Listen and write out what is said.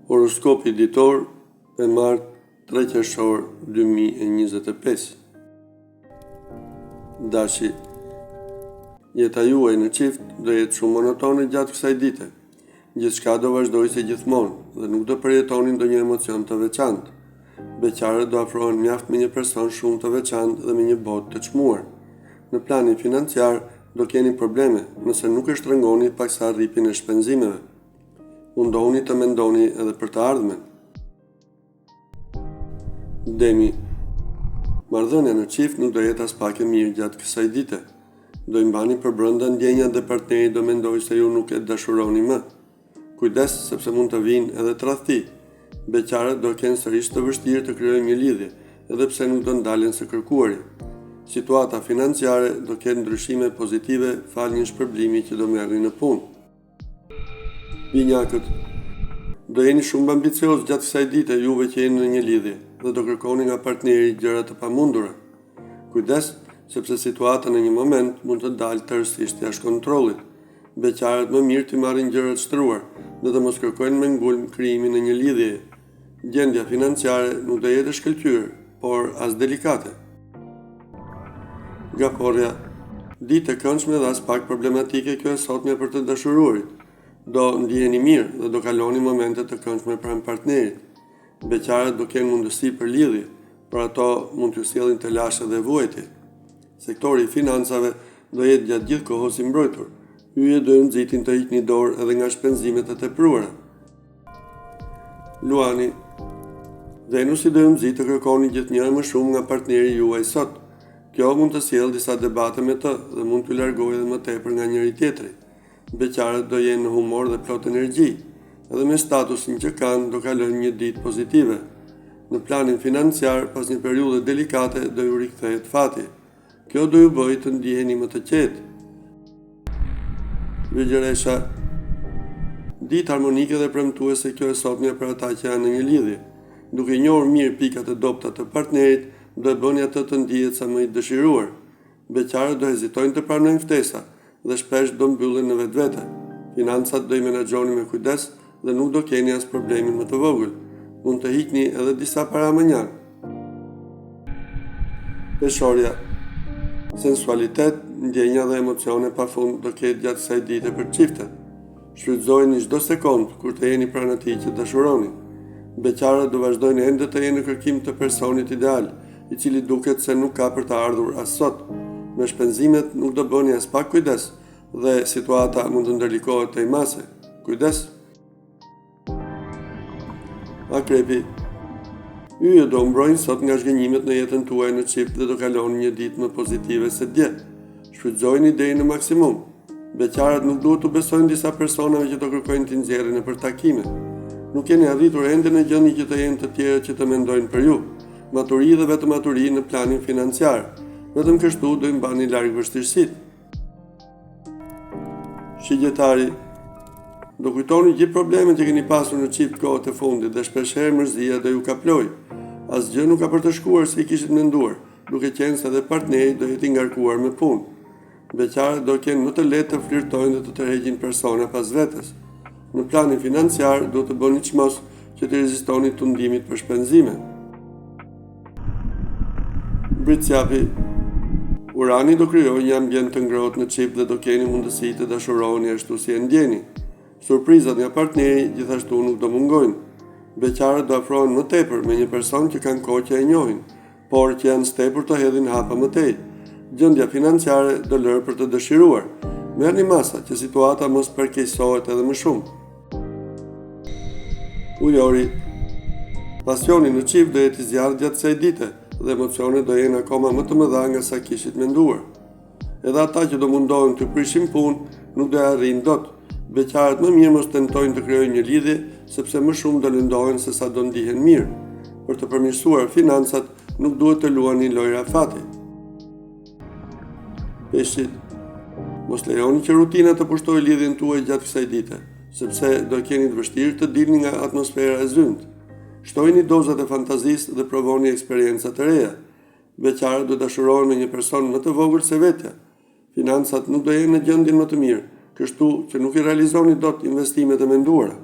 Horoskopi ditor e martë 3 qershor 2025. Dashi, jeta juaj në qift do jetë shumë monotone gjatë kësaj dite. Gjithçka do vazhdojë si gjithmonë dhe nuk do përjetonin ndonjë emocion të veçantë. Beqarët do afrohen mjaft me një person shumë të veçantë dhe me një botë të çmuar. Në planin financiar do keni probleme nëse nuk e shtrëngoni paksa rripin e shpenzimeve. Mundohuni të mendoni edhe për të ardhmen. Demi, marrëdhënia në qift nuk do jetë as pak e mirë gjatë kësaj dite. Do i mbani përbrenda ndjenjat dhe partneri do mendojë se ju nuk e dashuroni më. Kujdes sepse mund të vinë edhe tradhti. Beqarët do kenë sërish të vështirë të krijojnë një lidhje, edhe pse nuk do ndalen së kërkuari. Situata financiare do ketë ndryshime pozitive fal një shpërblimi që do merrni në punë. Binjakët, do jeni shumë ambicioz gjatë kësaj dite juve që jeni në një lidhje dhe do kërkoni nga partneri gjëra të pamundura. Kujdes, sepse situata në një moment mund të dalë tërësisht jashtë kontrollit. Beqarët më mirë të marrin gjërat shtruar dhe të mos kërkojnë me ngulm krijimin e një lidhje. Gjendja financiare nuk do jetë e shkëlqyer, por as delikate. Gaporja, ditë e këndshme dhe as pak problematike kjo e sotme për të dashuruarit. Do ndiheni mirë dhe do kaloni momente të këndshme pranë partnerit. Beqarët do kenë mundësi për lidhje, por ato mund t'ju sjellin të lashe dhe vuajtje. Sektori i financave do jetë gjatë gjithë kohës i mbrojtur. Hyje do ju nxitin të hiqni dorë edhe nga shpenzimet e tepruara. Luani, Venusi do ju nxit të kërkoni gjithnjë më shumë nga partneri juaj sot. Kjo mund të sjellë disa debate me të dhe mund t'ju largojë edhe më tepër nga njëri tjetri. Beqarët do jenë në humor dhe plot energji, edhe me statusin që kanë do kalojnë një ditë pozitive. Në planin financiar, pas një periudhe delikate, do ju rikthehet fati. Kjo do ju bëjë të ndiheni më të qetë. Vigjeresha, ditë harmonike dhe premtuese kjo e sotme për ata që janë në një lidhje. Duke njohur mirë pikat e dobta të partnerit, do e bëni atë të ndihet sa më i dëshiruar. Beqarët do hezitojnë të pranojnë ftesa dhe shpesh do mbyllen në vetvete. Financat do i menaxhoni me kujdes dhe nuk do keni as problemin më të vogël. Mund të hiqni edhe disa para manjar. Peshorja, sensualitet, ndjenja dhe emocione pafund do ketë gjatë kësaj dite për çiftet. Shfrytëzojeni çdo sekond kur të jeni pranë atij që dashuroni. Beqarët do vazhdojnë ende të jenë në kërkim të personit ideal, i cili duket se nuk ka për të ardhur as sot. Me shpenzimet nuk do bëni as pak kujdes dhe situata mund të ndërlikohet tej mase. Kujdes. Akrepi, ju do mbrojnë sot nga zhgënjimet në jetën tuaj në qift dhe do kaloni një ditë më pozitive se dje. Shfrytëzojeni idein në maksimum. Beqarët nuk duhet të besojnë disa personave që do kërkojnë t'i nxjerrin nëpër takime. Nuk keni arritur ende në gjendje që të jenë të tjerë që të mendojnë për ju. Maturi dhe vetëm maturi në planin financiar. Vetëm kështu do i mbani larg vështirësitë. Shigjetari, do kujtoni gjithë problemet që keni pasur në qift kohët e fundit dhe shpeshherë mërzia do ju kaplojë. Asgjë nuk ka për të shkuar si kishit menduar, duke qenë se edhe partneri do jetë i ngarkuar me punë. Beqarët do kenë më të lehtë të flirtojnë dhe të tërheqin persona pas vetes. Në planin financiar do të bëni çmos që të rezistoni tundimit për shpenzime. Britsjapi, Urani do krijojë një ambient të ngrohtë në qift dhe do keni mundësi të dashuroheni ashtu si e ndjeni. Surprizat nga partneri gjithashtu nuk do mungojnë. Beqarët do afrohen më tepër me një person që kanë kohë që e njohin, por që janë stepur të hedhin hapa më tej. Gjendja financiare do lërë për të dëshiruar. Merrni masa që situata mos përkeqësohet edhe më shumë. Ujori, pasioni në qift do jetë i zjarrt gjatë kësaj dite dhe emocionet do jenë akoma më të mëdha nga sa kishit menduar. Edhe ata që do mundohen të prishin punë, nuk do e arrijnë dot. Beqarët më mirë mos tentojnë të krijojnë një lidhje, sepse më shumë do lëndohen se sa do ndihen mirë. Për të përmirësuar financat, nuk duhet të luani lojra fati. Peshqit, mos lejoni që rutina të pushtojë lidhjen tuaj gjatë kësaj dite, sepse do keni të vështirë të dilni nga atmosfera e zymt. Shtojni dozat e fantazisë dhe provoni eksperienca të reja. Beqarët do dashurohen me një person më të vogël se vetja. Financat nuk do jenë në gjendjen më të mirë, kështu që nuk i realizoni dot investimet e menduara.